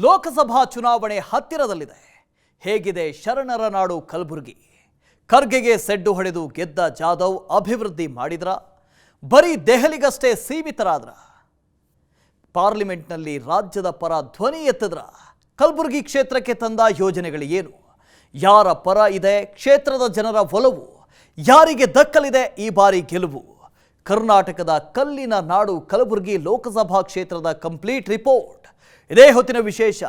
ಲೋಕಸಭಾ ಚುನಾವಣೆ ಹತ್ತಿರದಲ್ಲಿದೆ. ಹೇಗಿದೆ ಶರಣರ ನಾಡು ಕಲಬುರಗಿ? ಖರ್ಗೆಗೆ ಸೆಡ್ಡು ಹೊಡೆದು ಗೆದ್ದ ಜಾಧವ್ ಅಭಿವೃದ್ಧಿ ಮಾಡಿದ್ರ? ಬರೀ ದೆಹಲಿಗಷ್ಟೇ ಸೀಮಿತರಾದ್ರ? ಪಾರ್ಲಿಮೆಂಟ್ನಲ್ಲಿ ರಾಜ್ಯದ ಪರ ಧ್ವನಿ ಎತ್ತಿದ್ರ? ಕಲಬುರಗಿ ಕ್ಷೇತ್ರಕ್ಕೆ ತಂದ ಯೋಜನೆಗಳು ಏನು? ಯಾರ ಪರ ಇದೆ ಕ್ಷೇತ್ರದ ಜನರ ಒಲವು? ಯಾರಿಗೆ ದಕ್ಕಲಿದೆ ಈ ಬಾರಿ ಗೆಲುವು? ಕರ್ನಾಟಕದ ಕಲ್ಲಿನ ನಾಡು ಕಲಬುರಗಿ ಲೋಕಸಭಾ ಕ್ಷೇತ್ರದ ಕಂಪ್ಲೀಟ್ ರಿಪೋರ್ಟ್ ಇದೇ ಹೊತ್ತಿನ ವಿಶೇಷ.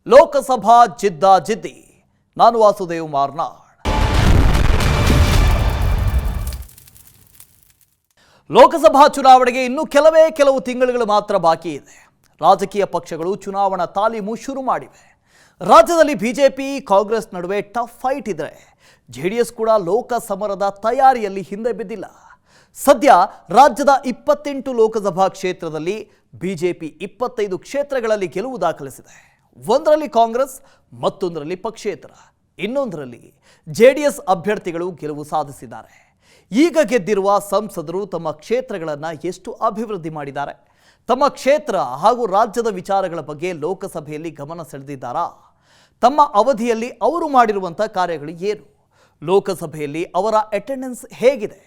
ಲೋಕಸಭಾ ಜಿದ್ದಾಜಿದ್ದಿ. ನಾನು ವಾಸುದೇವ್ ಮಾರ್ನಾಡ್. ಲೋಕಸಭಾ ಚುನಾವಣೆಗೆ ಇನ್ನು ಕೆಲವು ತಿಂಗಳುಗಳು ಮಾತ್ರ ಬಾಕಿ ಇದೆ. ರಾಜಕೀಯ ಪಕ್ಷಗಳು ಚುನಾವಣಾ ತಾಲೀಮು ಶುರು ಮಾಡಿವೆ. ರಾಜ್ಯದಲ್ಲಿ ಬಿಜೆಪಿ ಕಾಂಗ್ರೆಸ್ ನಡುವೆ ಟಫ್ ಫೈಟ್ ಇದ್ರೆ, ಜೆಡಿಎಸ್ ಕೂಡ ಲೋಕ ಸಮರದ ತಯಾರಿಯಲ್ಲಿ ಹಿಂದೆ ಬಿದ್ದಿಲ್ಲ. ಸದ್ಯ ರಾಜ್ಯದ 28 ಲೋಕಸಭಾ ಕ್ಷೇತ್ರದಲ್ಲಿ ಬಿಜೆಪಿ 25 ಕ್ಷೇತ್ರಗಳಲ್ಲಿ ಗೆಲುವು ದಾಖಲಿಸಿದೆ. ಒಂದರಲ್ಲಿ ಕಾಂಗ್ರೆಸ್, ಮತ್ತೊಂದರಲ್ಲಿ ಪಕ್ಷೇತರ, ಇನ್ನೊಂದರಲ್ಲಿ ಜೆಡಿಎಸ್ ಅಭ್ಯರ್ಥಿಗಳು ಗೆಲುವು ಸಾಧಿಸಿದ್ದಾರೆ. ಈಗ ಗೆದ್ದಿರುವ ಸಂಸದರು ತಮ್ಮ ಕ್ಷೇತ್ರಗಳನ್ನು ಎಷ್ಟು ಅಭಿವೃದ್ಧಿ ಮಾಡಿದ್ದಾರೆ? ತಮ್ಮ ಕ್ಷೇತ್ರ ಹಾಗೂ ರಾಜ್ಯದ ವಿಚಾರಗಳ ಬಗ್ಗೆ ಲೋಕಸಭೆಯಲ್ಲಿ ಗಮನ ಸೆಳೆದಿದ್ದಾರಾ? ತಮ್ಮ ಅವಧಿಯಲ್ಲಿ ಅವರು ಮಾಡಿರುವಂಥ ಕಾರ್ಯಗಳು ಏನು? ಲೋಕಸಭೆಯಲ್ಲಿ ಅವರ ಅಟೆಂಡೆನ್ಸ್ ಹೇಗಿದೆ?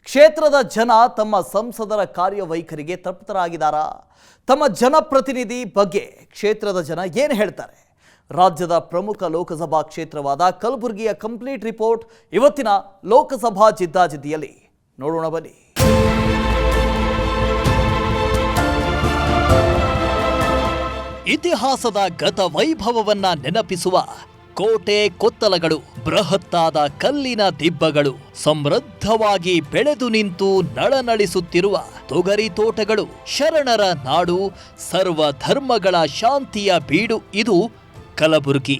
ಕ್ಷೇತ್ರದ ಜನ ತಮ್ಮ ಸಂಸದರ ಕಾರ್ಯವೈಖರಿಗೆ ತೃಪ್ತರಾಗಿದ್ದಾರಾ? ತಮ್ಮ ಜನಪ್ರತಿನಿಧಿ ಬಗ್ಗೆ ಕ್ಷೇತ್ರದ ಜನ ಏನು ಹೇಳ್ತಾರೆ? ರಾಜ್ಯದ ಪ್ರಮುಖ ಲೋಕಸಭಾ ಕ್ಷೇತ್ರವಾದ ಕಲಬುರಗಿಯ ಕಂಪ್ಲೀಟ್ ರಿಪೋರ್ಟ್ ಇವತ್ತಿನ ಲೋಕಸಭಾ ಜಿದ್ದಾಜಿದ್ದಿಯಲ್ಲಿ ನೋಡೋಣ ಬನ್ನಿ. ಇತಿಹಾಸದ ಗತ ವೈಭವವನ್ನ ನೆನಪಿಸುವ ಕೋಟೆ ಕೊತ್ತಲಗಳು, ಬೃಹತ್ತಾದ ಕಲ್ಲಿನ ದಿಬ್ಬಗಳು, ಸಮೃದ್ಧವಾಗಿ ಬೆಳೆದು ನಿಂತು ನಳನಳಿಸುತ್ತಿರುವ ತೊಗರಿ ತೋಟಗಳು, ಶರಣರ ನಾಡು, ಸರ್ವ ಧರ್ಮಗಳ ಶಾಂತಿಯ ಬೀಡು ಇದು ಕಲಬುರಗಿ.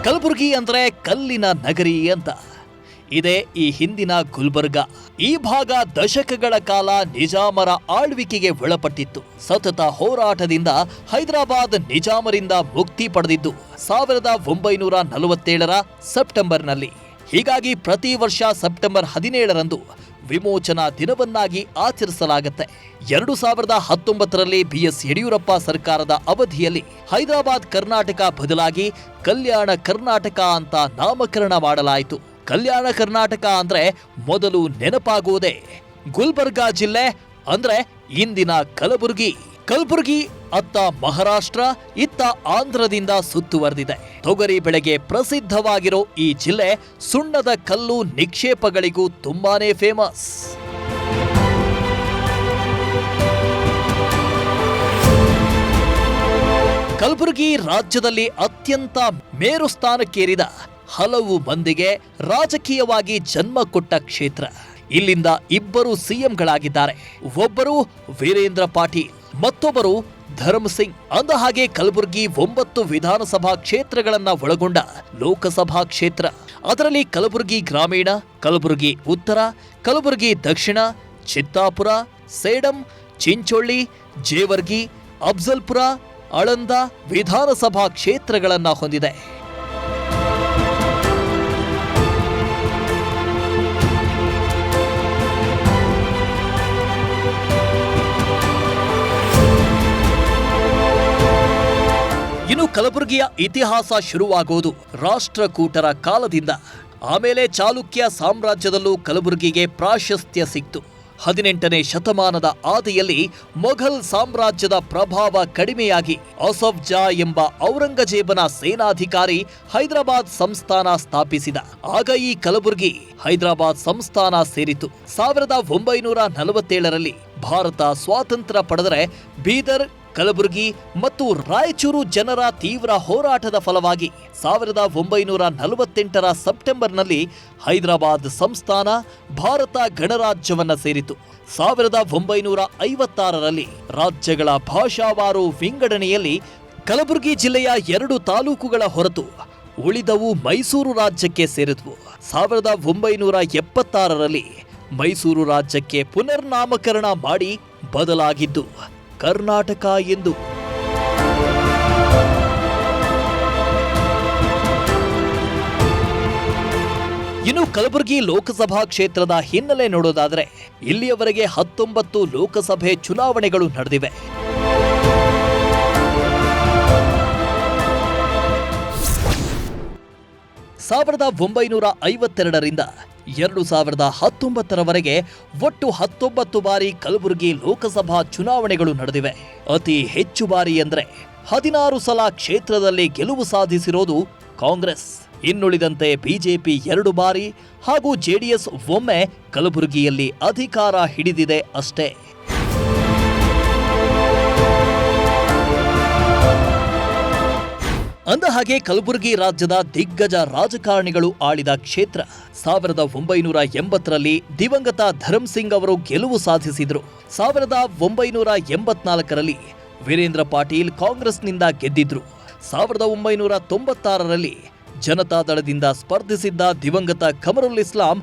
ಕಲಬುರಗಿ ಅಂದ್ರೆ ಕಲ್ಲಿನ ನಗರಿ ಅಂತ. ಇದೇ ಈ ಹಿಂದಿನ ಗುಲ್ಬರ್ಗ. ಈ ಭಾಗ ದಶಕಗಳ ಕಾಲ ನಿಜಾಮರ ಆಳ್ವಿಕೆಗೆ ಒಳಪಟ್ಟಿತ್ತು. ಸತತ ಹೋರಾಟದಿಂದ ಹೈದರಾಬಾದ್ ನಿಜಾಮರಿಂದ ಮುಕ್ತಿ ಪಡೆದಿದ್ದು 1947ರ ಸೆಪ್ಟೆಂಬರ್ನಲ್ಲಿ. ಹೀಗಾಗಿ ಪ್ರತಿ ವರ್ಷ ಸೆಪ್ಟೆಂಬರ್ 17ರಂದು ವಿಮೋಚನಾ ದಿನವನ್ನಾಗಿ ಆಚರಿಸಲಾಗುತ್ತೆ. 2019ರಲ್ಲಿ BS ಯಡಿಯೂರಪ್ಪ ಸರ್ಕಾರದ ಅವಧಿಯಲ್ಲಿ ಹೈದರಾಬಾದ್ ಕರ್ನಾಟಕ ಬದಲಾಗಿ ಕಲ್ಯಾಣ ಕರ್ನಾಟಕ ಅಂತ ನಾಮಕರಣ ಮಾಡಲಾಯಿತು. ಕಲ್ಯಾಣ ಕರ್ನಾಟಕ ಅಂದ್ರೆ ಮೊದಲು ನೆನಪಾಗುವುದೇ ಗುಲ್ಬರ್ಗಾ ಜಿಲ್ಲೆ, ಅಂದ್ರೆ ಇಂದಿನ ಕಲಬುರಗಿ. ಕಲಬುರಗಿ ಅತ್ತ ಮಹಾರಾಷ್ಟ್ರ, ಇತ್ತ ಆಂಧ್ರದಿಂದ ಸುತ್ತುವರೆದಿದೆ. ತೊಗರಿ ಬೆಳೆಗೆ ಪ್ರಸಿದ್ಧವಾಗಿರೋ ಈ ಜಿಲ್ಲೆ ಸುಣ್ಣದ ಕಲ್ಲು ನಿಕ್ಷೇಪಗಳಿಗೂ ತುಂಬಾನೇ ಫೇಮಸ್. ಕಲಬುರಗಿ ರಾಜ್ಯದಲ್ಲಿ ಅತ್ಯಂತ ಮೇರು ಸ್ಥಾನಕ್ಕೇರಿದ ಹಲವು ಮಂದಿಗೆ ರಾಜಕೀಯವಾಗಿ ಜನ್ಮ ಕೊಟ್ಟ ಕ್ಷೇತ್ರ. ಇಲ್ಲಿಂದ 2 ಸಿಎಂಗಳಾಗಿದ್ದಾರೆ. ಒಬ್ಬರು ವೀರೇಂದ್ರ ಪಾಟೀಲ್, ಮತ್ತೊಬ್ಬರು ಧರ್ಮ್ ಸಿಂಗ್. ಅಂದ ಹಾಗೆ ಕಲಬುರಗಿ 9 ವಿಧಾನಸಭಾ ಕ್ಷೇತ್ರಗಳನ್ನ ಒಳಗೊಂಡ ಲೋಕಸಭಾ ಕ್ಷೇತ್ರ. ಅದರಲ್ಲಿ ಕಲಬುರಗಿ ಗ್ರಾಮೀಣ, ಕಲಬುರಗಿ ಉತ್ತರ, ಕಲಬುರಗಿ ದಕ್ಷಿಣ, ಚಿತ್ತಾಪುರ, ಸೇಡಂ, ಚಿಂಚೋಳಿ, ಜೇವರ್ಗಿ, ಅಫ್ಜಲ್ಪುರ, ಆಳಂದ ವಿಧಾನಸಭಾ ಕ್ಷೇತ್ರಗಳನ್ನ ಹೊಂದಿದೆ. ಇನ್ನು ಕಲಬುರಗಿಯ ಇತಿಹಾಸ ಶುರುವಾಗುವುದು ರಾಷ್ಟ್ರಕೂಟರ ಕಾಲದಿಂದ. ಆಮೇಲೆ ಚಾಲುಕ್ಯ ಸಾಮ್ರಾಜ್ಯದಲ್ಲೂ ಕಲಬುರಗಿಗೆ ಪ್ರಾಶಸ್ತ್ಯ ಸಿಕ್ತು. 18ನೇ ಶತಮಾನದ ಆದಿಯಲ್ಲಿ ಮೊಘಲ್ ಸಾಮ್ರಾಜ್ಯದ ಪ್ರಭಾವ ಕಡಿಮೆಯಾಗಿ ಅಸಫ್ ಜಾ ಎಂಬ ಔರಂಗಜೇಬನ ಸೇನಾಧಿಕಾರಿ ಹೈದರಾಬಾದ್ ಸಂಸ್ಥಾನ ಸ್ಥಾಪಿಸಿದ. ಆಗ ಈ ಕಲಬುರಗಿ ಹೈದರಾಬಾದ್ ಸಂಸ್ಥಾನ ಸೇರಿತು. 1947ರಲ್ಲಿ ಭಾರತ ಸ್ವಾತಂತ್ರ್ಯ ಪಡೆದರೆ ಬೀದರ್, ಕಲಬುರಗಿ ಮತ್ತು ರಾಯಚೂರು ಜನರ ತೀವ್ರ ಹೋರಾಟದ ಫಲವಾಗಿ 1948ರ ಸೆಪ್ಟೆಂಬರ್ನಲ್ಲಿ ಹೈದರಾಬಾದ್ ಸಂಸ್ಥಾನ ಭಾರತ ಗಣರಾಜ್ಯವನ್ನ ಸೇರಿತು. 1956ರಲ್ಲಿ ರಾಜ್ಯಗಳ ಭಾಷಾವಾರು ವಿಂಗಡಣೆಯಲ್ಲಿ ಕಲಬುರಗಿ ಜಿಲ್ಲೆಯ 2 ತಾಲೂಕುಗಳ ಹೊರತು ಉಳಿದವು ಮೈಸೂರು ರಾಜ್ಯಕ್ಕೆ ಸೇರಿದ್ವು. 1976ರಲ್ಲಿ ಮೈಸೂರು ರಾಜ್ಯಕ್ಕೆ ಪುನರ್ನಾಮಕರಣ ಮಾಡಿ ಬದಲಾಗಿದ್ದು ಕರ್ನಾಟಕ ಎಂದು. ಇನ್ನು ಕಲಬುರಗಿ ಲೋಕಸಭಾ ಕ್ಷೇತ್ರದ ಹಿನ್ನೆಲೆ ನೋಡೋದಾದರೆ ಇಲ್ಲಿಯವರೆಗೆ 19 ಲೋಕಸಭೆ ಚುನಾವಣೆಗಳು ನಡೆದಿವೆ. ಸಾವಿರದ 1952ರಿಂದ 2019ರವರೆಗೆ ಒಟ್ಟು 19 ಬಾರಿ ಕಲಬುರಗಿ ಲೋಕಸಭಾ ಚುನಾವಣೆಗಳು ನಡೆದಿವೆ. ಅತಿ ಹೆಚ್ಚು ಬಾರಿ ಎಂದರೆ 16 ಸಲ ಕ್ಷೇತ್ರದಲ್ಲಿ ಗೆಲುವು ಸಾಧಿಸಿರೋದು ಕಾಂಗ್ರೆಸ್. ಇನ್ನುಳಿದಂತೆ ಬಿಜೆಪಿ 2 ಬಾರಿ ಹಾಗೂ ಜೆಡಿಎಸ್ ಒಮ್ಮೆ ಕಲಬುರಗಿಯಲ್ಲಿ ಅಧಿಕಾರ ಹಿಡಿದಿದೆ ಅಷ್ಟೇ. ಅಂದಹಾಗೆ ಕಲಬುರಗಿ ರಾಜ್ಯದ ದಿಗ್ಗಜ ರಾಜಕಾರಣಿಗಳು ಆಳಿದ ಕ್ಷೇತ್ರ. 1980ರಲ್ಲಿ ದಿವಂಗತ ಧರಮ್ ಸಿಂಗ್ ಅವರು ಗೆಲುವು ಸಾಧಿಸಿದರು. 1984ರಲ್ಲಿ ವೀರೇಂದ್ರ ಪಾಟೀಲ್ ಕಾಂಗ್ರೆಸ್ನಿಂದ ಗೆದ್ದಿದ್ರು. 1996ರಲ್ಲಿ ಜನತಾದಳದಿಂದ ಸ್ಪರ್ಧಿಸಿದ್ದ ದಿವಂಗತ ಖಮರುಲ್ ಇಸ್ಲಾಂ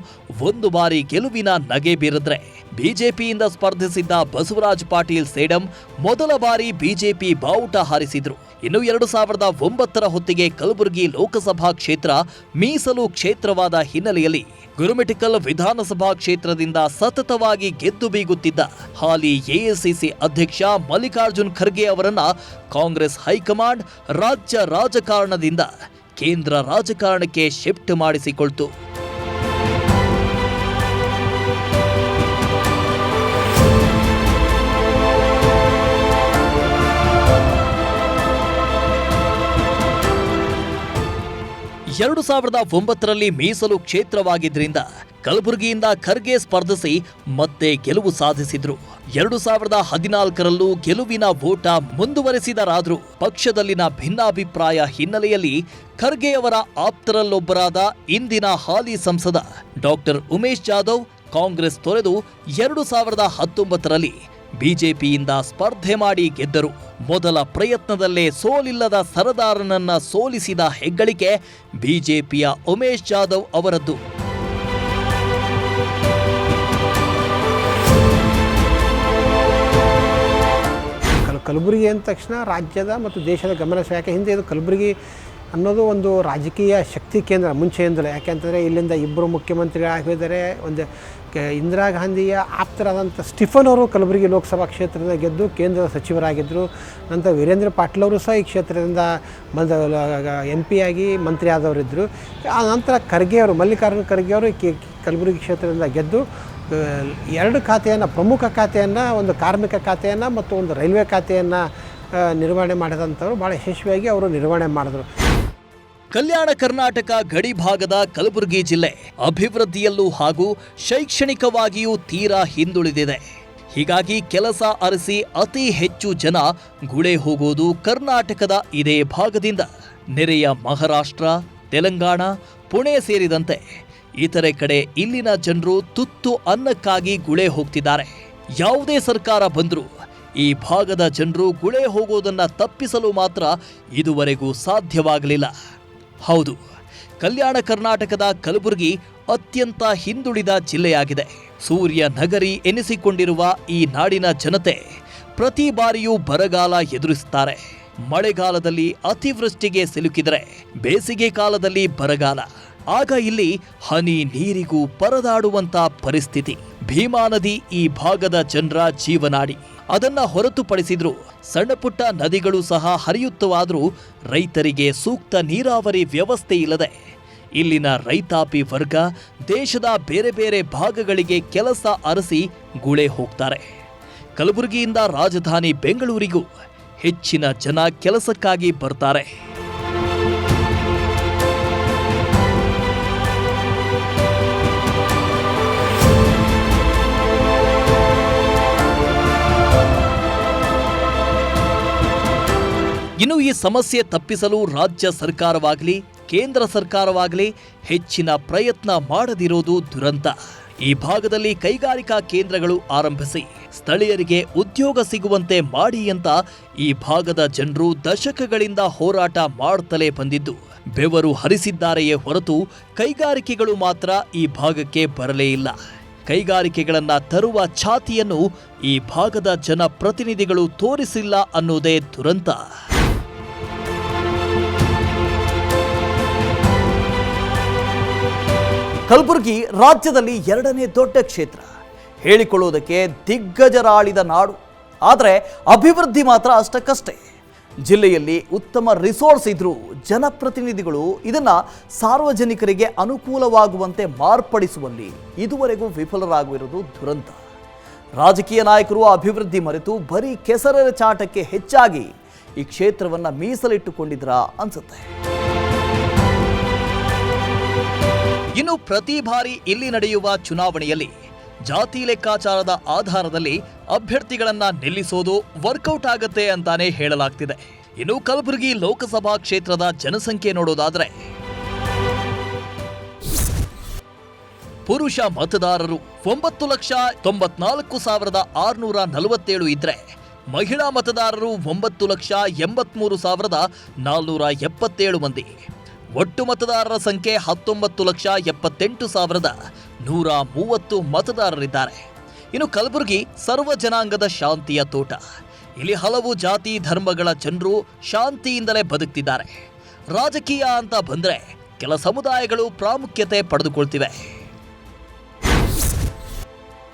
1 ಬಾರಿ ಗೆಲುವಿನ ನಗೆ ಬೀರಿದ್ರೆ, ಬಿಜೆಪಿಯಿಂದ ಸ್ಪರ್ಧಿಸಿದ್ದ ಬಸವರಾಜ ಪಾಟೀಲ್ ಸೇಡಂ ಮೊದಲ ಬಾರಿ ಬಿಜೆಪಿ ಬಾವುಟ ಹಾರಿಸಿದ್ರು. ಇನ್ನು 2009ರ ಹೊತ್ತಿಗೆ ಕಲಬುರಗಿ ಲೋಕಸಭಾ ಕ್ಷೇತ್ರ ಮೀಸಲು ಕ್ಷೇತ್ರವಾದ ಹಿನ್ನೆಲೆಯಲ್ಲಿ ಗುರುಮಿಠಕಲ್ ವಿಧಾನಸಭಾ ಕ್ಷೇತ್ರದಿಂದ ಸತತವಾಗಿ ಗೆದ್ದು ಬೀಗುತ್ತಿದ್ದ ಹಾಲಿ ಎಐಸಿಸಿ ಅಧ್ಯಕ್ಷ ಮಲ್ಲಿಕಾರ್ಜುನ್ ಖರ್ಗೆ ಅವರನ್ನ ಕಾಂಗ್ರೆಸ್ ಹೈಕಮಾಂಡ್ ರಾಜ್ಯ ರಾಜಕಾರಣದಿಂದ ಕೇಂದ್ರ ರಾಜಕಾರಣಕ್ಕೆ ಶಿಫ್ಟ್ ಮಾಡಿಸಿಕೊಳ್ತು. ಎರಡು 2009ರಲ್ಲಿ ಮೀಸಲು ಕ್ಷೇತ್ರವಾಗಿದ್ದರಿಂದ ಕಲಬುರಗಿಯಿಂದ ಖರ್ಗೆ ಸ್ಪರ್ಧಿಸಿ ಮತ್ತೆ ಗೆಲುವು ಸಾಧಿಸಿದ್ರು. 2014ರಲ್ಲೂ ಗೆಲುವಿನ ಓಟ ಮುಂದುವರೆಸಿದರಾದರೂ ಪಕ್ಷದಲ್ಲಿನ ಭಿನ್ನಾಭಿಪ್ರಾಯ ಹಿನ್ನೆಲೆಯಲ್ಲಿ ಖರ್ಗೆಯವರ ಆಪ್ತರಲ್ಲೊಬ್ಬರಾದ ಇಂದಿನ ಹಾಲಿ ಸಂಸದ ಡಾಕ್ಟರ್ ಉಮೇಶ್ ಜಾಧವ್ ಕಾಂಗ್ರೆಸ್ ತೊರೆದು 2019ರಲ್ಲಿ ಬಿಜೆಪಿಯಿಂದ ಸ್ಪರ್ಧೆ ಮಾಡಿ ಗೆದ್ದರು. ಮೊದಲ ಪ್ರಯತ್ನದಲ್ಲೇ ಸೋಲಿಲ್ಲದ ಸರದಾರನನ್ನ ಸೋಲಿಸಿದ ಹೆಗ್ಗಳಿಕೆ ಬಿಜೆಪಿಯ ಉಮೇಶ್ ಜಾಧವ್ ಅವರದ್ದು. ಕಲಬುರಗಿ ಅಂದ ತಕ್ಷಣ ರಾಜ್ಯದ ಮತ್ತು ದೇಶದ ಗಮನ ಯಾಕೆ ಹಿಂದೆ ಇದು ಕಲಬುರಗಿ ಅನ್ನೋದು ಒಂದು ರಾಜಕೀಯ ಶಕ್ತಿ ಕೇಂದ್ರ ಮುಂಚೆಯಿಂದಲೇ. ಯಾಕೆಂತಂದರೆ ಇಲ್ಲಿಂದ 2 ಮುಖ್ಯಮಂತ್ರಿಗಳಾಗಿದ್ದಾರೆ. ಒಂದು ಇಂದಿರಾ ಗಾಂಧಿಯ ಆಪ್ತರಾದಂಥ ಸ್ಟಿಫನ್ ಅವರು ಕಲಬುರಗಿ ಲೋಕಸಭಾ ಕ್ಷೇತ್ರದಿಂದ ಗೆದ್ದು ಕೇಂದ್ರದ ಸಚಿವರಾಗಿದ್ದರು. ನಂತರ ವೀರೇಂದ್ರ ಪಾಟೀಲ್ ಅವರು ಸಹ ಈ ಕ್ಷೇತ್ರದಿಂದ MP ಆಗಿ ಮಂತ್ರಿ ಆದವರಿದ್ದರು. ಆ ನಂತರ ಖರ್ಗೆ ಅವರು ಮಲ್ಲಿಕಾರ್ಜುನ್ ಖರ್ಗೆ ಅವರು ಕಲಬುರಗಿ ಕ್ಷೇತ್ರದಿಂದ ಗೆದ್ದು 2 ಖಾತೆಯನ್ನು, ಪ್ರಮುಖ ಖಾತೆಯನ್ನು, ಒಂದು ಕಾರ್ಮಿಕ ಖಾತೆಯನ್ನು ಮತ್ತು ಒಂದು ರೈಲ್ವೆ ಖಾತೆಯನ್ನು ನಿರ್ವಹಣೆ ಮಾಡಿದಂಥವ್ರು. ಭಾಳ ಯಶಸ್ವಿಯಾಗಿ ಅವರು ನಿರ್ವಹಣೆ ಮಾಡಿದ್ರು. ಕಲ್ಯಾಣ ಕರ್ನಾಟಕ ಗಡಿ ಭಾಗದ ಕಲಬುರಗಿ ಜಿಲ್ಲೆ ಅಭಿವೃದ್ಧಿಯಲ್ಲೂ ಹಾಗೂ ಶೈಕ್ಷಣಿಕವಾಗಿಯೂ ತೀರಾ ಹಿಂದುಳಿದಿದೆ. ಹೀಗಾಗಿ ಕೆಲಸ ಅರಸಿ ಅತಿ ಹೆಚ್ಚು ಜನ ಗುಳೆ ಹೋಗುವುದು ಕರ್ನಾಟಕದ ಇದೇ ಭಾಗದಿಂದ. ನೆರೆಯ ಮಹಾರಾಷ್ಟ್ರ, ತೆಲಂಗಾಣ, ಪುಣೆ ಸೇರಿದಂತೆ ಇತರೆ ಕಡೆ ಇಲ್ಲಿನ ಜನರು ತುತ್ತು ಅನ್ನಕ್ಕಾಗಿ ಗುಳೆ ಹೋಗ್ತಿದ್ದಾರೆ. ಯಾವುದೇ ಸರ್ಕಾರ ಬಂದರೂ ಈ ಭಾಗದ ಜನರು ಗುಳೆ ಹೋಗೋದನ್ನ ತಪ್ಪಿಸಲು ಮಾತ್ರ ಇದುವರೆಗೂ ಸಾಧ್ಯವಾಗಲಿಲ್ಲ. ಹೌದು, ಕಲ್ಯಾಣ ಕರ್ನಾಟಕದ ಕಲಬುರಗಿ ಅತ್ಯಂತ ಹಿಂದುಳಿದ ಜಿಲ್ಲೆಯಾಗಿದೆ. ಸೂರ್ಯ ನಗರಿ ಎನಿಸಿಕೊಂಡಿರುವ ಈ ನಾಡಿನ ಜನತೆ ಪ್ರತಿ ಬಾರಿಯೂ ಬರಗಾಲ ಎದುರಿಸುತ್ತಾರೆ. ಮಳೆಗಾಲದಲ್ಲಿ ಅತಿವೃಷ್ಟಿಗೆ ಸಿಲುಕಿದರೆ ಬೇಸಿಗೆ ಕಾಲದಲ್ಲಿ ಬರಗಾಲ. ಆಗ ಇಲ್ಲಿ ಹನಿ ನೀರಿಗೂ ಪರದಾಡುವಂತ ಪರಿಸ್ಥಿತಿ. ಭೀಮಾ ನದಿ ಈ ಭಾಗದ ಜನರ ಜೀವನಾಡಿ. ಅದನ್ನ ಹೊರತುಪಡಿಸಿದ್ರು ಸಣ್ಣಪುಟ್ಟ ನದಿಗಳು ಸಹ ಹರಿಯುತ್ತವಾದರೂ ರೈತರಿಗೆ ಸೂಕ್ತ ನೀರಾವರಿ ವ್ಯವಸ್ಥೆ ಇಲ್ಲದೆ ಇಲ್ಲಿನ ರೈತಾಪಿ ವರ್ಗ ದೇಶದ ಬೇರೆ ಬೇರೆ ಭಾಗಗಳಿಗೆ ಕೆಲಸ ಅರಸಿ ಗುಳೆ ಹೋಗ್ತಾರೆ. ಕಲಬುರಗಿಯಿಂದ ರಾಜಧಾನಿ ಬೆಂಗಳೂರಿಗೂ ಹೆಚ್ಚಿನ ಜನ ಕೆಲಸಕ್ಕಾಗಿ ಬರ್ತಾರೆ. ಇನ್ನು ಈ ಸಮಸ್ಯೆ ತಪ್ಪಿಸಲು ರಾಜ್ಯ ಸರ್ಕಾರವಾಗಲಿ ಕೇಂದ್ರ ಸರ್ಕಾರವಾಗಲಿ ಹೆಚ್ಚಿನ ಪ್ರಯತ್ನ ಮಾಡದಿರೋದು ದುರಂತ. ಈ ಭಾಗದಲ್ಲಿ ಕೈಗಾರಿಕಾ ಕೇಂದ್ರಗಳು ಆರಂಭಿಸಿ ಸ್ಥಳೀಯರಿಗೆ ಉದ್ಯೋಗ ಸಿಗುವಂತೆ ಮಾಡಿ ಅಂತ ಈ ಭಾಗದ ಜನರು ದಶಕಗಳಿಂದ ಹೋರಾಟ ಮಾಡುತ್ತಲೇ ಬಂದಿದ್ದು ಬೆವರು ಹರಿಸಿದ್ದಾರೆಯೇ ಹೊರತು ಕೈಗಾರಿಕೆಗಳು ಮಾತ್ರ ಈ ಭಾಗಕ್ಕೆ ಬರಲೇ ಇಲ್ಲ. ಕೈಗಾರಿಕೆಗಳನ್ನ ತರುವ ಛಾತಿಯನ್ನು ಈ ಭಾಗದ ಜನಪ್ರತಿನಿಧಿಗಳು ತೋರಿಸಿಲ್ಲ ಅನ್ನೋದೇ ದುರಂತ. ಕಲಬುರಗಿ ರಾಜ್ಯದಲ್ಲಿ ಎರಡನೇ ದೊಡ್ಡ ಕ್ಷೇತ್ರ, ಹೇಳಿಕೊಳ್ಳುವುದಕ್ಕೆ ದಿಗ್ಗಜರಾಳಿದ ನಾಡು. ಆದರೆ ಅಭಿವೃದ್ಧಿ ಮಾತ್ರ ಅಷ್ಟಕ್ಕಷ್ಟೇ. ಜಿಲ್ಲೆಯಲ್ಲಿ ಉತ್ತಮ ರಿಸೋರ್ಸ್ ಇದ್ರೂ ಜನಪ್ರತಿನಿಧಿಗಳು ಇದನ್ನು ಸಾರ್ವಜನಿಕರಿಗೆ ಅನುಕೂಲವಾಗುವಂತೆ ಮಾರ್ಪಡಿಸುವಲ್ಲಿ ಇದುವರೆಗೂ ವಿಫಲರಾಗಿರುವುದು ದುರಂತ. ರಾಜಕೀಯ ನಾಯಕರು ಅಭಿವೃದ್ಧಿ ಮರೆತು ಬರೀ ಕೆಸರೆರ ಚಾಟಕ್ಕೆ ಹೆಚ್ಚಾಗಿ ಈ ಕ್ಷೇತ್ರವನ್ನು ಮೀಸಲಿಟ್ಟುಕೊಂಡಿದ್ರಾ ಅನ್ಸುತ್ತೆ. ಇನ್ನು ಪ್ರತಿ ಬಾರಿ ಇಲ್ಲಿ ನಡೆಯುವ ಚುನಾವಣೆಯಲ್ಲಿ ಜಾತಿ ಲೆಕ್ಕಾಚಾರದ ಆಧಾರದಲ್ಲಿ ಅಭ್ಯರ್ಥಿಗಳನ್ನ ನಿಲ್ಲಿಸೋದು ವರ್ಕೌಟ್ ಆಗತ್ತೆ ಅಂತಾನೆ ಹೇಳಲಾಗ್ತಿದೆ. ಇನ್ನು ಕಲಬುರಗಿ ಲೋಕಸಭಾ ಕ್ಷೇತ್ರದ ಜನಸಂಖ್ಯೆ ನೋಡೋದಾದ್ರೆ ಪುರುಷ ಮತದಾರರು 9,94,647 ಇದ್ರೆ ಮಹಿಳಾ ಮತದಾರರು 9,83,477 ಮಂದಿ. ಒಟ್ಟು ಮತದಾರರ ಸಂಖ್ಯೆ 19,78,130 ಮತದಾರರಿದ್ದಾರೆ. ಇನ್ನು ಕಲಬುರಗಿ ಸರ್ವ ಜನಾಂಗದ ಶಾಂತಿಯ ತೋಟ. ಇಲ್ಲಿ ಹಲವು ಜಾತಿ ಧರ್ಮಗಳ ಜನರು ಶಾಂತಿಯಿಂದಲೇ ಬದುಕ್ತಿದ್ದಾರೆ. ರಾಜಕೀಯ ಅಂತ ಬಂದ್ರೆ ಕೆಲ ಸಮುದಾಯಗಳು ಪ್ರಾಮುಖ್ಯತೆ ಪಡೆದುಕೊಳ್ತಿವೆ.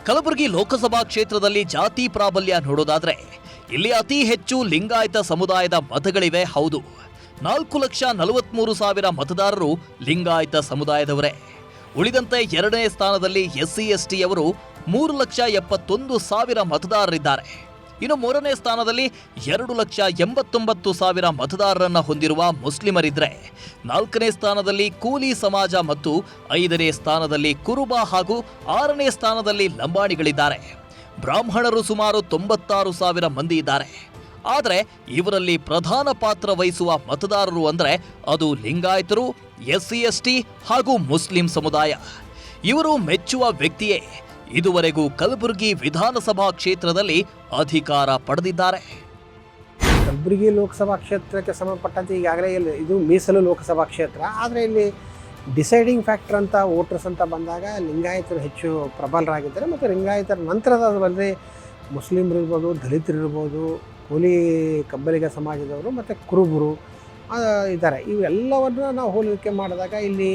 ಕಲಬುರಗಿ ಲೋಕಸಭಾ ಕ್ಷೇತ್ರದಲ್ಲಿ ಜಾತಿ ಪ್ರಾಬಲ್ಯ ನೋಡೋದಾದ್ರೆ ಇಲ್ಲಿ ಅತಿ ಹೆಚ್ಚು ಲಿಂಗಾಯತ ಸಮುದಾಯದ ಮತಗಳಿವೆ. ಹೌದು, 4,43,000 ಮತದಾರರು ಲಿಂಗಾಯತ ಸಮುದಾಯದವರೇ. ಉಳಿದಂತೆ ಎರಡನೇ ಸ್ಥಾನದಲ್ಲಿ SC ST ಅವರು 3,71,000 ಮತದಾರರಿದ್ದಾರೆ. ಇನ್ನು ಮೂರನೇ ಸ್ಥಾನದಲ್ಲಿ 2,89,000 ಮತದಾರರನ್ನ ಹೊಂದಿರುವ ಮುಸ್ಲಿಮರಿದ್ರೆ, ನಾಲ್ಕನೇ ಸ್ಥಾನದಲ್ಲಿ ಕೂಲಿ ಸಮಾಜ ಮತ್ತು 5ನೇ ಸ್ಥಾನದಲ್ಲಿ ಕುರುಬ ಹಾಗೂ 6ನೇ ಸ್ಥಾನದಲ್ಲಿ ಲಂಬಾಣಿಗಳಿದ್ದಾರೆ. ಬ್ರಾಹ್ಮಣರು ಸುಮಾರು 96,000 ಮಂದಿ ಇದ್ದಾರೆ. ಆದರೆ ಇವರಲ್ಲಿ ಪ್ರಧಾನ ಪಾತ್ರ ವಹಿಸುವ ಮತದಾರರು ಅಂದರೆ ಅದು ಲಿಂಗಾಯತರು, SC ST ಹಾಗೂ ಮುಸ್ಲಿಂ ಸಮುದಾಯ. ಇವರು ಮೆಚ್ಚುವ ವ್ಯಕ್ತಿಯೇ ಇದುವರೆಗೂ ಕಲಬುರಗಿ ವಿಧಾನಸಭಾ ಕ್ಷೇತ್ರದಲ್ಲಿ ಅಧಿಕಾರ ಪಡೆದಿದ್ದಾರೆ. ಕಲಬುರಗಿ ಲೋಕಸಭಾ ಕ್ಷೇತ್ರಕ್ಕೆ ಸಂಬಂಧಪಟ್ಟಂತೆ ಈಗಾಗಲೇ ಇದು ಮೀಸಲು ಲೋಕಸಭಾ ಕ್ಷೇತ್ರ. ಆದರೆ ಇಲ್ಲಿ ಡಿಸೈಡಿಂಗ್ ಫ್ಯಾಕ್ಟರ್ ಅಂತ ವೋಟರ್ಸ್ ಅಂತ ಬಂದಾಗ ಲಿಂಗಾಯತರು ಹೆಚ್ಚು ಪ್ರಬಲರಾಗಿದ್ದಾರೆ. ಮತ್ತು ಲಿಂಗಾಯತರ ನಂತರದಲ್ಲಿ ಮುಸ್ಲಿಮರು ಇರ್ಬೋದು, ದಲಿತರು ಇರ್ಬೋದು, ಕೂಲಿ ಕಬ್ಬಲಿಗ ಸಮಾಜದವರು ಮತ್ತು ಕುರುಬರು ಇದ್ದಾರೆ. ಇವೆಲ್ಲವನ್ನು ನಾವು ಹೋಲಿಕೆ ಮಾಡಿದಾಗ ಇಲ್ಲಿ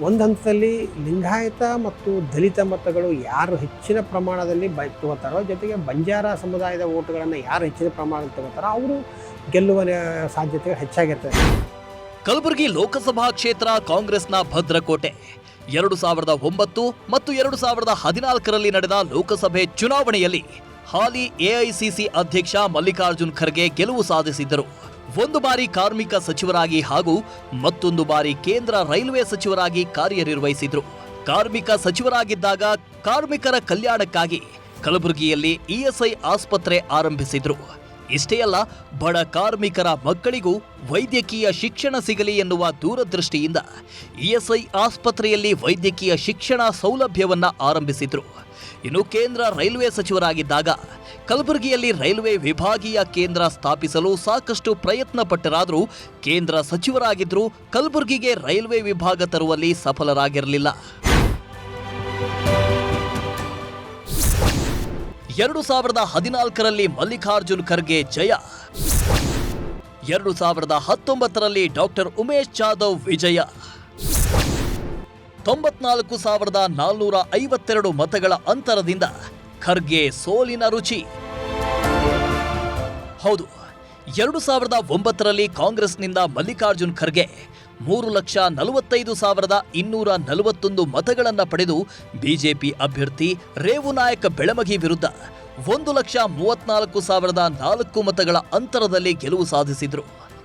ಒಂದು ಹಂತದಲ್ಲಿ ಲಿಂಗಾಯತ ಮತ್ತು ದಲಿತ ಮತಗಳು ಯಾರು ಹೆಚ್ಚಿನ ಪ್ರಮಾಣದಲ್ಲಿ ತಗೋತಾರೋ, ಜೊತೆಗೆ ಬಂಜಾರ ಸಮುದಾಯದ ಓಟುಗಳನ್ನು ಯಾರು ಹೆಚ್ಚಿನ ಪ್ರಮಾಣದಲ್ಲಿ ತಗೋತಾರೋ ಅವರು ಗೆಲ್ಲುವ ಸಾಧ್ಯತೆಗಳು ಹೆಚ್ಚಾಗಿರ್ತದೆ. ಕಲಬುರಗಿ ಲೋಕಸಭಾ ಕ್ಷೇತ್ರ ಕಾಂಗ್ರೆಸ್ನ ಭದ್ರಕೋಟೆ. 2009 ಮತ್ತು 2014ರಲ್ಲಿ ನಡೆದ ಲೋಕಸಭೆ ಚುನಾವಣೆಯಲ್ಲಿ ಹಾಲಿ AICC ಅಧ್ಯಕ್ಷ ಮಲ್ಲಿಕಾರ್ಜುನ್ ಖರ್ಗೆ ಗೆಲುವು ಸಾಧಿಸಿದ್ದರು. ಒಂದು ಬಾರಿ ಕಾರ್ಮಿಕ ಸಚಿವರಾಗಿ ಹಾಗೂ ಮತ್ತೊಂದು ಬಾರಿ ಕೇಂದ್ರ ರೈಲ್ವೆ ಸಚಿವರಾಗಿ ಕಾರ್ಯನಿರ್ವಹಿಸಿದ್ರು. ಕಾರ್ಮಿಕ ಸಚಿವರಾಗಿದ್ದಾಗ ಕಾರ್ಮಿಕರ ಕಲ್ಯಾಣಕ್ಕಾಗಿ ಕಲಬುರಗಿಯಲ್ಲಿ ESI ಆಸ್ಪತ್ರೆ ಆರಂಭಿಸಿದ್ರು. ಇಷ್ಟೇ ಅಲ್ಲ, ಬಡ ಕಾರ್ಮಿಕರ ಮಕ್ಕಳಿಗೂ ವೈದ್ಯಕೀಯ ಶಿಕ್ಷಣ ಸಿಗಲಿ ಎನ್ನುವ ದೂರದೃಷ್ಟಿಯಿಂದ ESI ಆಸ್ಪತ್ರೆಯಲ್ಲಿ ವೈದ್ಯಕೀಯ ಶಿಕ್ಷಣ ಸೌಲಭ್ಯವನ್ನ ಆರಂಭಿಸಿದ್ರು. ಇನ್ನು ಕೇಂದ್ರ ರೈಲ್ವೆ ಸಚಿವರಾಗಿದ್ದಾಗ ಕಲಬುರಗಿಯಲ್ಲಿ ರೈಲ್ವೆ ವಿಭಾಗೀಯ ಕೇಂದ್ರ ಸ್ಥಾಪಿಸಲು ಸಾಕಷ್ಟು ಪ್ರಯತ್ನ ಪಟ್ಟರಾದರೂ ಕೇಂದ್ರ ಸಚಿವರಾಗಿದ್ದರೂ ಕಲಬುರಗಿಗೆ ರೈಲ್ವೆ ವಿಭಾಗ ತರುವಲ್ಲಿ ಸಫಲರಾಗಿರಲಿಲ್ಲ. 2014ರಲ್ಲಿ ಮಲ್ಲಿಕಾರ್ಜುನ್ ಖರ್ಗೆ ಜಯ, 2019ರಲ್ಲಿ ಡಾಕ್ಟರ್ ಉಮೇಶ್ ಜಾಧವ್ ವಿಜಯ, 94,452 ಮತಗಳ ಅಂತರದಿಂದ ಖರ್ಗೆ ಸೋಲಿನ ರುಚಿ. ಹೌದು, 2009ರಲ್ಲಿ ಕಾಂಗ್ರೆಸ್ನಿಂದ ಮಲ್ಲಿಕಾರ್ಜುನ್ ಖರ್ಗೆ 3,45,241 ಮತಗಳನ್ನು ಪಡೆದು ಬಿಜೆಪಿ ಅಭ್ಯರ್ಥಿ ರೇವುನಾಯಕ್ ಬೆಳಮಗಿ ವಿರುದ್ಧ 1,34,004 ಮತಗಳ ಅಂತರದಲ್ಲಿ ಗೆಲುವು ಸಾಧಿಸಿದ್ರು.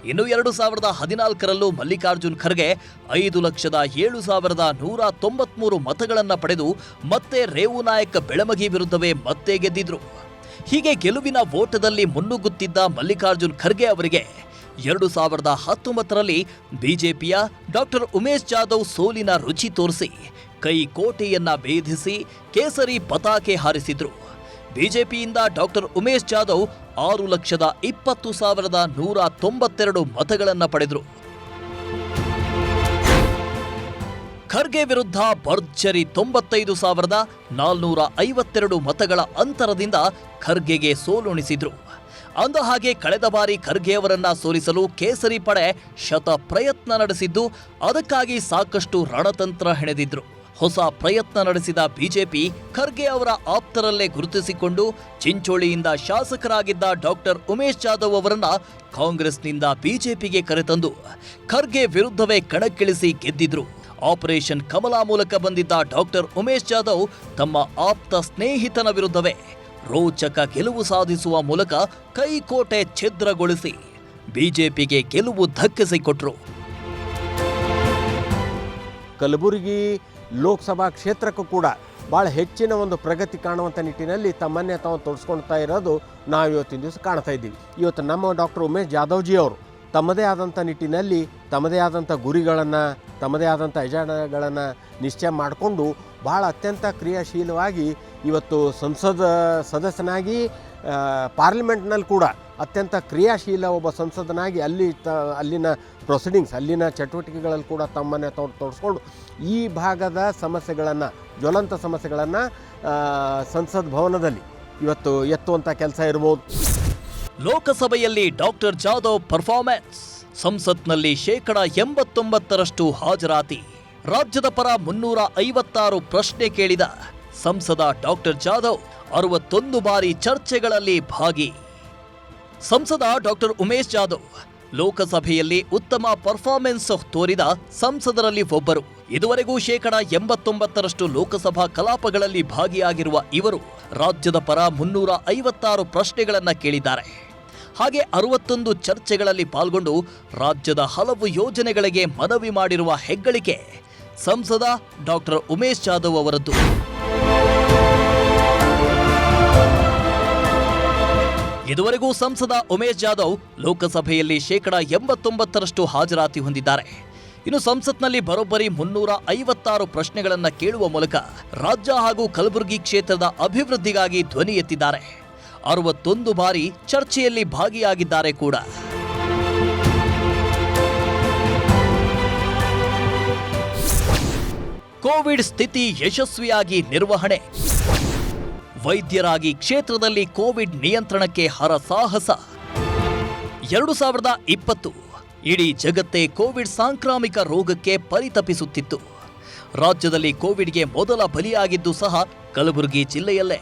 ಇನ್ನು 2014ರಲ್ಲೂ ಮಲ್ಲಿಕಾರ್ಜುನ್ ಖರ್ಗೆ 5,07,193 ಮತಗಳನ್ನು ಪಡೆದು ಮತ್ತೆ ರೇವುನಾಯಕ್ ಬೆಳಮಗಿ ವಿರುದ್ಧವೇ ಮತ್ತೆ ಗೆದ್ದಿದ್ರು. ಹೀಗೆ ಗೆಲುವಿನ ಓಟದಲ್ಲಿ ಮುನ್ನುಗ್ಗುತ್ತಿದ್ದ ಮಲ್ಲಿಕಾರ್ಜುನ್ ಖರ್ಗೆ ಅವರಿಗೆ 2019ರಲ್ಲಿ ಬಿಜೆಪಿಯ ಡಾಕ್ಟರ್ ಉಮೇಶ್ ಜಾಧವ್ ಸೋಲಿನ ರುಚಿ ತೋರಿಸಿ ಕೈಕೋಟೆಯನ್ನ ಭೇದಿಸಿ ಕೇಸರಿ ಪತಾಕೆ ಹಾರಿಸಿದ್ರು. ಬಿಜೆಪಿಯಿಂದ ಡಾಕ್ಟರ್ ಉಮೇಶ್ ಜಾಧವ್ 6,20,192 ಮತಗಳನ್ನು ಪಡೆದರು. ಖರ್ಗೆ ವಿರುದ್ಧ ಭರ್ಜರಿ 95,452 ಮತಗಳ ಅಂತರದಿಂದ ಖರ್ಗೆಗೆ ಸೋಲುಣಿಸಿದ್ರು. ಅಂದಹಾಗೆ ಕಳೆದ ಬಾರಿ ಖರ್ಗೆ ಅವರನ್ನ ಸೋಲಿಸಲು ಕೇಸರಿ ಪಡೆ ಶತ ಪ್ರಯತ್ನ ನಡೆಸಿದ್ದು, ಅದಕ್ಕಾಗಿ ಸಾಕಷ್ಟು ರಣತಂತ್ರ ಹೆಣೆದಿದ್ರು. ಹೊಸ ಪ್ರಯತ್ನ ನಡೆಸಿದ ಬಿಜೆಪಿ ಖರ್ಗೆ ಅವರ ಆಪ್ತರಲ್ಲೇ ಗುರುತಿಸಿಕೊಂಡು ಚಿಂಚೋಳಿಯಿಂದ ಶಾಸಕರಾಗಿದ್ದ ಡಾಕ್ಟರ್ ಉಮೇಶ್ ಜಾಧವ್ ಅವರನ್ನ ಕಾಂಗ್ರೆಸ್ನಿಂದ ಬಿಜೆಪಿಗೆ ಕರೆತಂದು ಖರ್ಗೆ ವಿರುದ್ಧವೇ ಕಣಕ್ಕಿಳಿಸಿ ಗೆದ್ದಿದ್ರು. ಆಪರೇಷನ್ ಕಮಲ ಮೂಲಕ ಬಂದಿದ್ದ ಡಾಕ್ಟರ್ ಉಮೇಶ್ ಜಾಧವ್ ತಮ್ಮ ಆಪ್ತ ಸ್ನೇಹಿತನ ವಿರುದ್ಧವೇ ರೋಚಕ ಗೆಲುವು ಸಾಧಿಸುವ ಮೂಲಕ ಕೈಕೋಟೆ ಛಿದ್ರಗೊಳಿಸಿ ಬಿಜೆಪಿಗೆ ಗೆಲುವು ದಕ್ಕಿಸಿಕೊಟ್ರು. ಕಲಬುರಗಿ ಲೋಕಸಭಾ ಕ್ಷೇತ್ರಕ್ಕೂ ಕೂಡ ಭಾಳ ಹೆಚ್ಚಿನ ಒಂದು ಪ್ರಗತಿ ಕಾಣುವಂಥ ನಿಟ್ಟಿನಲ್ಲಿ ತಮ್ಮನ್ನೇ ತಾವು ತೊಡಸ್ಕೊಳ್ತಾ ಇರೋದು ನಾವು ಇವತ್ತಿನ ದಿವಸ ಕಾಣ್ತಾ ಇದ್ದೀವಿ. ಇವತ್ತು ನಮ್ಮ ಡಾಕ್ಟರ್ ಉಮೇಶ್ ಜಾಧವ್ಜಿ ಅವರು ತಮ್ಮದೇ ಆದಂಥ ನಿಟ್ಟಿನಲ್ಲಿ ತಮ್ಮದೇ ಆದಂಥ ಗುರಿಗಳನ್ನು ತಮ್ಮದೇ ಆದಂಥ ಎಜೆಂಡಾಗಳನ್ನು ನಿಶ್ಚಯ ಮಾಡಿಕೊಂಡು ಭಾಳ ಅತ್ಯಂತ ಕ್ರಿಯಾಶೀಲವಾಗಿ ಇವತ್ತು ಸಂಸದ ಸದಸ್ಯನಾಗಿ ಪಾರ್ಲಿಮೆಂಟ್ನಲ್ಲಿ ಕೂಡ ಅತ್ಯಂತ ಕ್ರಿಯಾಶೀಲ ಒಬ್ಬ ಸಂಸದನಾಗಿ ಅಲ್ಲಿನ ಪ್ರೊಸೀಡಿಂಗ್ಸ್ ಅಲ್ಲಿನ ಚಟುವಟಿಕೆಗಳಲ್ಲಿ ಕೂಡ ತಮ್ಮನ್ನೇ ತೊಡಸ್ಕೊಂಡು ಈ ಭಾಗದ ಸಮಸ್ಯೆಗಳನ್ನು ಜ್ವಲಂತ ಸಮಸ್ಯೆಗಳನ್ನು ಸಂಸತ್ ಭವನದಲ್ಲಿ ಇವತ್ತು ಎತ್ತುವಂಥ ಕೆಲಸ ಇರ್ಬೋದು. ಲೋಕಸಭೆಯಲ್ಲಿ ಡಾಕ್ಟರ್ ಜಾಧವ್ ಪರ್ಫಾರ್ಮೆನ್ಸ್, ಸಂಸತ್ನಲ್ಲಿ 89% ಹಾಜರಾತಿ, ರಾಜ್ಯದ ಪರ 356 ಪ್ರಶ್ನೆ ಕೇಳಿದ ಸಂಸದ ಡಾಕ್ಟರ್ ಜಾಧವ್ 61 ಬಾರಿ ಚರ್ಚೆಗಳಲ್ಲಿ ಭಾಗಿ. ಸಂಸದ ಡಾಕ್ಟರ್ ಉಮೇಶ್ ಜಾಧವ್ ಲೋಕಸಭೆಯಲ್ಲಿ ಉತ್ತಮ ಪರ್ಫಾರ್ಮೆನ್ಸ್ ತೋರಿದ ಸಂಸದರಲ್ಲಿ ಒಬ್ಬರು. ಇದುವರೆಗೂ 89% ಲೋಕಸಭಾ ಕಲಾಪಗಳಲ್ಲಿ ಭಾಗಿಯಾಗಿರುವ ಇವರು ರಾಜ್ಯದ ಪರ 356 ಪ್ರಶ್ನೆಗಳನ್ನು ಕೇಳಿದ್ದಾರೆ. ಹಾಗೆ 61 ಚರ್ಚೆಗಳಲ್ಲಿ ಪಾಲ್ಗೊಂಡು ರಾಜ್ಯದ ಹಲವು ಯೋಜನೆಗಳಿಗೆ ಮನವಿ ಮಾಡಿರುವ ಹೆಗ್ಗಳಿಕೆ ಸಂಸದ ಡಾಕ್ಟರ್ ಉಮೇಶ್ ಜಾಧವ್ ಅವರದ್ದು. ಇದುವರೆಗೂ ಸಂಸದ ಉಮೇಶ್ ಜಾಧವ್ ಲೋಕಸಭೆಯಲ್ಲಿ 89% ಹಾಜರಾತಿ ಹೊಂದಿದ್ದಾರೆ. ಇನ್ನು ಸಂಸತ್ನಲ್ಲಿ ಬರೋಬ್ಬರಿ 356 ಪ್ರಶ್ನೆಗಳನ್ನು ಕೇಳುವ ಮೂಲಕ ರಾಜ್ಯ ಹಾಗೂ ಕಲಬುರಗಿ ಕ್ಷೇತ್ರದ ಅಭಿವೃದ್ಧಿಗಾಗಿ ಧ್ವನಿ ಎತ್ತಿದ್ದಾರೆ. 61 ಬಾರಿ ಚರ್ಚೆಯಲ್ಲಿ ಭಾಗಿಯಾಗಿದ್ದಾರೆ ಕೂಡ. ಕೋವಿಡ್ ಸ್ಥಿತಿ ಯಶಸ್ವಿಯಾಗಿ ನಿರ್ವಹಣೆ, ವೈದ್ಯರಾಗಿ ಕ್ಷೇತ್ರದಲ್ಲಿ ಕೋವಿಡ್ ನಿಯಂತ್ರಣಕ್ಕೆ ಹರಸಾಹಸ. 2020 ಇಡೀ ಜಗತ್ತೇ ಕೋವಿಡ್ ಸಾಂಕ್ರಾಮಿಕ ರೋಗಕ್ಕೆ ಪರಿತಪಿಸುತ್ತಿತ್ತು. ರಾಜ್ಯದಲ್ಲಿ ಕೋವಿಡ್ಗೆ ಮೊದಲ ಬಲಿಯಾಗಿದ್ದು ಸಹ ಕಲಬುರಗಿ ಜಿಲ್ಲೆಯಲ್ಲೇ.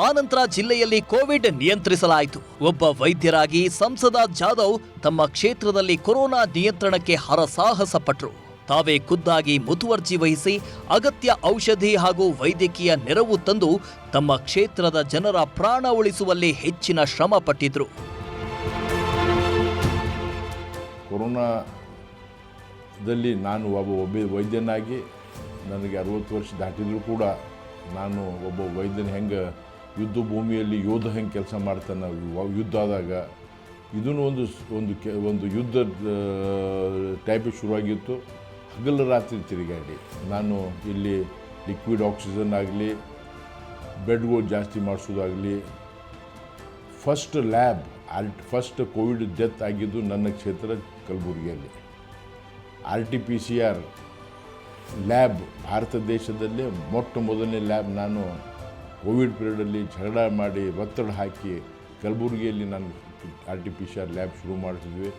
ಆನಂತರ ಜಿಲ್ಲೆಯಲ್ಲಿ ಕೋವಿಡ್ ನಿಯಂತ್ರಿಸಲಾಯಿತು. ಒಬ್ಬ ವೈದ್ಯರಾಗಿ ಸಂಸದ ಜಾಧವ್ ತಮ್ಮ ಕ್ಷೇತ್ರದಲ್ಲಿ ಕೊರೋನಾ ನಿಯಂತ್ರಣಕ್ಕೆ ಹರಸಾಹಸ ಪಟ್ಟರು. ತಾವೇ ಖುದ್ದಾಗಿ ಮುತುವರ್ಜಿ ವಹಿಸಿ ಅಗತ್ಯ ಔಷಧಿ ಹಾಗೂ ವೈದ್ಯಕೀಯ ನೆರವು ತಂದು ತಮ್ಮ ಕ್ಷೇತ್ರದ ಜನರ ಪ್ರಾಣ ಉಳಿಸುವಲ್ಲಿ ಹೆಚ್ಚಿನ ಶ್ರಮ ಪಟ್ಟಿದ್ರು. ಕೊರೋನಾದಲ್ಲಿ ನಾನು ಒಬ್ಬ ವೈದ್ಯನಾಗಿ ನನಗೆ 60 ವರ್ಷ ದಾಟಿದರೂ ಕೂಡ ನಾನು ಒಬ್ಬ ವೈದ್ಯನ ಹೆಂಗೆ ಯುದ್ಧ ಭೂಮಿಯಲ್ಲಿ ಯೋಧ ಹೆಂಗೆ ಕೆಲಸ ಮಾಡ್ತಾನೆ ಯುದ್ಧ ಆದಾಗ ಇದೂ ಒಂದು ಯುದ್ಧ ಟೈಪ್ ಶುರುವಾಗಿತ್ತು. ಹಗಲು ರಾತ್ರಿ ತಿರುಗಾಡಿ ನಾನು ಇಲ್ಲಿ ಲಿಕ್ವಿಡ್ ಆಕ್ಸಿಜನ್ ಆಗಲಿ ಬೆಡ್ಗಳು ಜಾಸ್ತಿ ಮಾಡಿಸೋದಾಗಲಿ ಫಸ್ಟ್ ಕೋವಿಡ್ ಡೆತ್ ಆಗಿದ್ದು ನನ್ನ ಕ್ಷೇತ್ರ ಕಲಬುರಗಿಯಲ್ಲಿ. RT-PCR ಲ್ಯಾಬ್ ಭಾರತ ದೇಶದಲ್ಲೇ ಮೊದಲನೇ ಲ್ಯಾಬ್ ನಾನು ಕೋವಿಡ್ ಪೀರಿಯಡಲ್ಲಿ ಜಗಳ ಮಾಡಿ ಒತ್ತಡ ಹಾಕಿ ಕಲಬುರಗಿಯಲ್ಲಿ ನಾನು RT-PCR ಲ್ಯಾಬ್ ಶುರು ಮಾಡಿಸಿದ್ವಿ.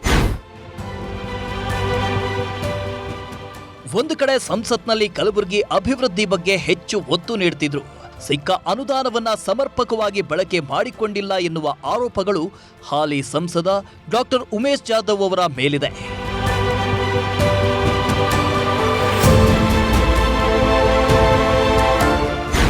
ಒಂದು ಕಡೆ ಸಂಸತ್ನಲ್ಲಿ ಕಲಬುರಗಿ ಅಭಿವೃದ್ಧಿ ಬಗ್ಗೆ ಹೆಚ್ಚು ಒತ್ತು ನೀಡುತ್ತಿದ್ರು. ಸಿಕ್ಕ ಅನುದಾನವನ್ನ ಸಮರ್ಪಕವಾಗಿ ಬಳಕೆ ಮಾಡಿಕೊಂಡಿಲ್ಲ ಎನ್ನುವ ಆರೋಪಗಳು ಹಾಲಿ ಸಂಸದ ಡಾಕ್ಟರ್ ಉಮೇಶ್ ಜಾಧವ್ ಅವರ ಮೇಲಿದೆ.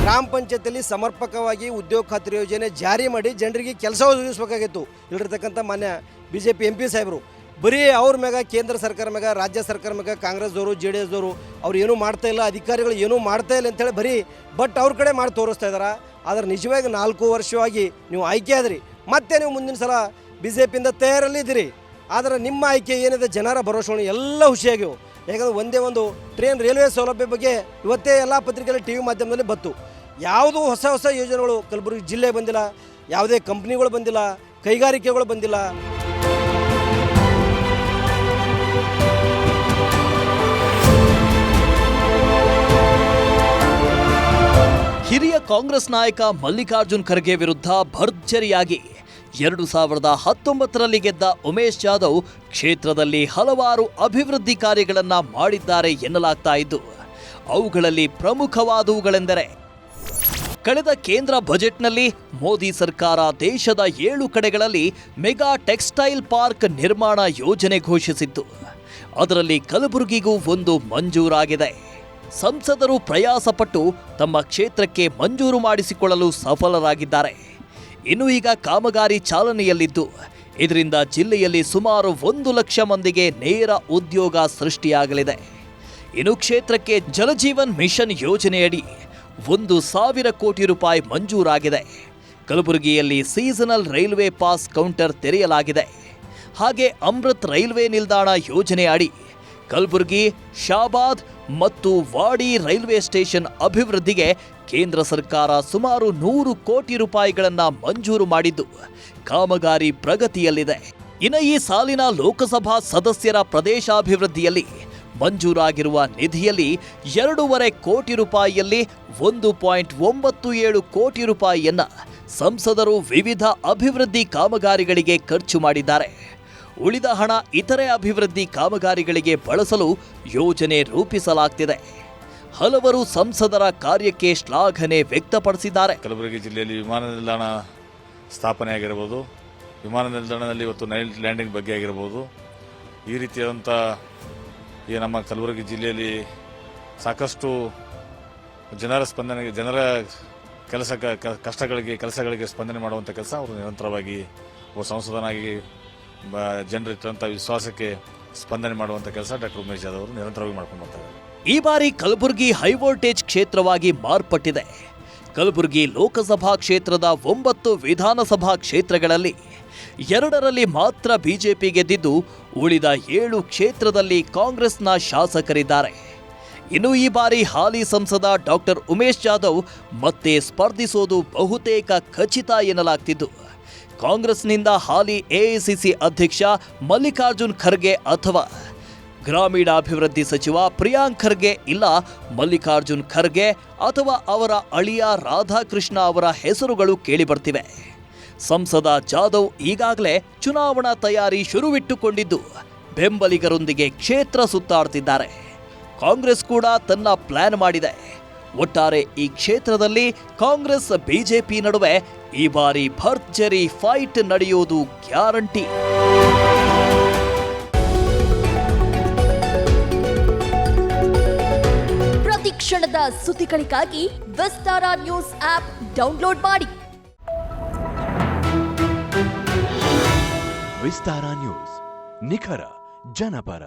ಗ್ರಾಮ ಪಂಚಾಯತಿಯಲ್ಲಿ ಸಮರ್ಪಕವಾಗಿ ಉದ್ಯೋಗ ಖಾತ್ರಿ ಯೋಜನೆ ಜಾರಿ ಮಾಡಿ ಜನರಿಗೆ ಕೆಲಸ ಒದಗಿಸಬೇಕಾಗಿತ್ತು. ಇಲ್ಲಿರ್ತಕ್ಕಂಥ ಮಾನ್ಯ BJP MP ಸಾಹೇಬರು ಬರೀ ಅವ್ರ ಮ್ಯಾಗ ಕೇಂದ್ರ ಸರ್ಕಾರ ಮ್ಯಾಗ ರಾಜ್ಯ ಸರ್ಕಾರ ಮ್ಯಾಗ ಕಾಂಗ್ರೆಸ್ದವರು JDSದವರು ಅವ್ರು ಏನೂ ಮಾಡ್ತಾ ಇಲ್ಲ, ಅಧಿಕಾರಿಗಳು ಏನೂ ಮಾಡ್ತಾ ಇಲ್ಲ ಅಂತೇಳಿ ಬರೀ ಅವ್ರ ಕಡೆ ಮಾಡಿ ತೋರಿಸ್ತಾ ಇದ್ದಾರೆ. ಆದರೆ ನಿಜವಾಗಿ 4 ವರ್ಷವಾಗಿ ನೀವು ಆಯ್ಕೆ ಆದ್ರಿ, ಮತ್ತೆ ನೀವು ಮುಂದಿನ ಸಲ BJPಯಿಂದ ತಯಾರಲ್ಲಿ ಇದ್ದೀರಿ. ಆದರೆ ನಿಮ್ಮ ಆಯ್ಕೆ ಏನಿದೆ ಜನರ ಭರವಸೆಗಳು ಎಲ್ಲ ಹುಷಿಯಾಗಿವು. ಯಾಕಂದರೆ ಒಂದೇ ಒಂದು ಟ್ರೈನ್ ರೈಲ್ವೆ ಸೌಲಭ್ಯ ಬಗ್ಗೆ ಇವತ್ತೇ ಎಲ್ಲ ಪತ್ರಿಕೆಯಲ್ಲಿ TV ಮಾಧ್ಯಮದಲ್ಲಿ ಬತ್ತು. ಯಾವುದೂ ಹೊಸ ಯೋಜನೆಗಳು ಕಲಬುರಗಿ ಜಿಲ್ಲೆಗೆ ಬಂದಿಲ್ಲ, ಯಾವುದೇ ಕಂಪ್ನಿಗಳು ಬಂದಿಲ್ಲ, ಕೈಗಾರಿಕೆಗಳು ಬಂದಿಲ್ಲ. ಹಿರಿಯ ಕಾಂಗ್ರೆಸ್ ನಾಯಕ ಮಲ್ಲಿಕಾರ್ಜುನ್ ಖರ್ಗೆ ವಿರುದ್ಧ ಭರ್ಜರಿಯಾಗಿ 2019ರಲ್ಲಿ ಗೆದ್ದ ಉಮೇಶ್ ಜಾಧವ್ ಕ್ಷೇತ್ರದಲ್ಲಿ ಹಲವಾರು ಅಭಿವೃದ್ಧಿ ಕಾರ್ಯಗಳನ್ನು ಮಾಡಿದ್ದಾರೆ ಎನ್ನಲಾಗ್ತಾ ಇದ್ದು, ಅವುಗಳಲ್ಲಿ ಪ್ರಮುಖವಾದವುಗಳೆಂದರೆ ಕಳೆದ ಕೇಂದ್ರ ಬಜೆಟ್ನಲ್ಲಿ ಮೋದಿ ಸರ್ಕಾರ ದೇಶದ 7 ಕಡೆಗಳಲ್ಲಿ ಮೆಗಾ ಟೆಕ್ಸ್ಟೈಲ್ ಪಾರ್ಕ್ ನಿರ್ಮಾಣ ಯೋಜನೆ ಘೋಷಿಸಿತ್ತು. ಅದರಲ್ಲಿ ಕಲಬುರಗಿಗೂ ಒಂದು ಮಂಜೂರಾಗಿದೆ. ಸಂಸದರು ಪ್ರಯಾಸಪಟ್ಟು ತಮ್ಮ ಕ್ಷೇತ್ರಕ್ಕೆ ಮಂಜೂರು ಮಾಡಿಸಿಕೊಳ್ಳಲು ಸಫಲರಾಗಿದ್ದಾರೆ. ಇನ್ನು ಈಗ ಕಾಮಗಾರಿ ಚಾಲನೆಯಲ್ಲಿದ್ದು ಇದರಿಂದ ಜಿಲ್ಲೆಯಲ್ಲಿ ಸುಮಾರು 1 ಲಕ್ಷ ಮಂದಿಗೆ ನೇರ ಉದ್ಯೋಗ ಸೃಷ್ಟಿಯಾಗಲಿದೆ. ಇನ್ನು ಕ್ಷೇತ್ರಕ್ಕೆ ಜಲಜೀವನ್ ಮಿಷನ್ ಯೋಜನೆಯಡಿ 1,000 ಕೋಟಿ ರೂಪಾಯಿ ಮಂಜೂರಾಗಿದೆ. ಕಲಬುರಗಿಯಲ್ಲಿ ಸೀಸನಲ್ ರೈಲ್ವೆ ಪಾಸ್ ಕೌಂಟರ್ ತೆರೆಯಲಾಗಿದೆ. ಹಾಗೆ ಅಮೃತ್ ರೈಲ್ವೆ ನಿಲ್ದಾಣ ಯೋಜನೆ ಅಡಿ ಕಲಬುರಗಿ, ಶಾಬಾದ್ ಮತ್ತು ವಾಡಿ ರೈಲ್ವೆ ಸ್ಟೇಷನ್ ಅಭಿವೃದ್ಧಿಗೆ ಕೇಂದ್ರ ಸರ್ಕಾರ ಸುಮಾರು 100 ಕೋಟಿ ರೂಪಾಯಿಗಳನ್ನು ಮಂಜೂರು ಮಾಡಿದ್ದು ಕಾಮಗಾರಿ ಪ್ರಗತಿಯಲ್ಲಿದೆ. ಇನ್ನು ಈ ಸಾಲಿನ ಲೋಕಸಭಾ ಸದಸ್ಯರ ಪ್ರದೇಶಾಭಿವೃದ್ಧಿಯಲ್ಲಿ ಮಂಜೂರಾಗಿರುವ ನಿಧಿಯಲ್ಲಿ 2.5 ಕೋಟಿ ರೂಪಾಯಿಯಲ್ಲಿ 1.97 ಕೋಟಿ ರೂಪಾಯಿಯನ್ನ ಸಂಸದರು ವಿವಿಧ ಅಭಿವೃದ್ಧಿ ಕಾಮಗಾರಿಗಳಿಗೆ ಖರ್ಚು ಮಾಡಿದ್ದಾರೆ. ಉಳಿದ ಹಣ ಇತರೆ ಅಭಿವೃದ್ಧಿ ಕಾಮಗಾರಿಗಳಿಗೆ ಬಳಸಲು ಯೋಜನೆ ರೂಪಿಸಲಾಗ್ತಿದೆ. ಹಲವರು ಸಂಸದರ ಕಾರ್ಯಕ್ಕೆ ಶ್ಲಾಘನೆ ವ್ಯಕ್ತಪಡಿಸಿದ್ದಾರೆ. ಕಲಬುರಗಿ ಜಿಲ್ಲೆಯಲ್ಲಿ ವಿಮಾನ ನಿಲ್ದಾಣ ಸ್ಥಾಪನೆ ಆಗಿರಬಹುದು, ವಿಮಾನ ನಿಲ್ದಾಣದಲ್ಲಿ ಇವತ್ತು ನೈಟ್ ಲ್ಯಾಂಡಿಂಗ್ ಬಗ್ಗೆ ಆಗಿರಬಹುದು, ಈ ರೀತಿಯಾದಂಥ ಈ ನಮ್ಮ ಕಲಬುರಗಿ ಜಿಲ್ಲೆಯಲ್ಲಿ ಸಾಕಷ್ಟು ಜನರ ಕೆಲಸಗಳಿಗೆ ಸ್ಪಂದನೆ ಮಾಡುವಂಥ ಕೆಲಸ ಅವರು ನಿರಂತರವಾಗಿ ಒಬ್ಬ ಸಂಸದನಾಗಿ ಜನರಿಟ್ಟಂಥ ವಿಶ್ವಾಸಕ್ಕೆ ಸ್ಪಂದನೆ ಮಾಡುವಂಥ ಕೆಲಸ ಡಾಕ್ಟರ್ ಉಮೇಶ್ ಜಾಧವ್ ಅವರು ನಿರಂತರವಾಗಿ ಮಾಡ್ಕೊಂಡು ಬರ್ತಾರೆ. ಈ ಬಾರಿ ಕಲಬುರಗಿ ಹೈವೋಲ್ಟೇಜ್ ಕ್ಷೇತ್ರವಾಗಿ ಮಾರ್ಪಟ್ಟಿದೆ. ಕಲಬುರಗಿ ಲೋಕಸಭಾ ಕ್ಷೇತ್ರದ 9 ವಿಧಾನಸಭಾ ಕ್ಷೇತ್ರಗಳಲ್ಲಿ 2ರಲ್ಲಿ ಮಾತ್ರ ಬಿಜೆಪಿ ಗೆದ್ದಿದ್ದು ಉಳಿದ 7 ಕ್ಷೇತ್ರದಲ್ಲಿ ಕಾಂಗ್ರೆಸ್ನ ಶಾಸಕರಿದ್ದಾರೆ. ಇನ್ನು ಈ ಬಾರಿ ಹಾಲಿ ಸಂಸದ ಡಾಕ್ಟರ್ ಉಮೇಶ್ ಜಾಧವ್ ಮತ್ತೆ ಸ್ಪರ್ಧಿಸೋದು ಬಹುತೇಕ ಖಚಿತ ಎನ್ನಲಾಗ್ತಿದ್ದು ಕಾಂಗ್ರೆಸ್ನಿಂದ ಹಾಲಿ ಎಐಸಿಸಿ ಅಧ್ಯಕ್ಷ ಮಲ್ಲಿಕಾರ್ಜುನ್ ಖರ್ಗೆ ಅಥವಾ ಗ್ರಾಮೀಣಾಭಿವೃದ್ಧಿ ಸಚಿವ ಪ್ರಿಯಾಂಕ್ ಖರ್ಗೆ ಇಲ್ಲ ಮಲ್ಲಿಕಾರ್ಜುನ್ ಖರ್ಗೆ ಅಥವಾ ಅವರ ಅಳಿಯ ರಾಧಾಕೃಷ್ಣ ಅವರ ಹೆಸರುಗಳು ಕೇಳಿಬರ್ತಿವೆ. ಸಂಸದ ಜಾಧವ್ ಈಗಾಗಲೇ ಚುನಾವಣಾ ತಯಾರಿ ಶುರುವಿಟ್ಟುಕೊಂಡಿದ್ದು ಬೆಂಬಲಿಗರೊಂದಿಗೆ ಕ್ಷೇತ್ರ ಸುತ್ತಾಡ್ತಿದ್ದಾರೆ. ಕಾಂಗ್ರೆಸ್ ಕೂಡ ತನ್ನ ಪ್ಲಾನ್ ಮಾಡಿದೆ. ಒಟ್ಟಾರೆ ಈ ಕ್ಷೇತ್ರದಲ್ಲಿ ಕಾಂಗ್ರೆಸ್ ಬಿಜೆಪಿ ನಡುವೆ ಈ ಬಾರಿ ಭರ್ಜರಿ ಫೈಟ್ ನಡೆಯೋದು ಗ್ಯಾರಂಟಿ. ಪ್ರತಿ ಕ್ಷಣದ ಸುದ್ದಿಗಳಿಗಾಗಿ ವಿಸ್ತಾರ ನ್ಯೂಸ್ ಆಪ್ ಡೌನ್ಲೋಡ್ ಮಾಡಿ. ವಿಸ್ತಾರ ನ್ಯೂಸ್, ನಿಖರ ಜನಪರ.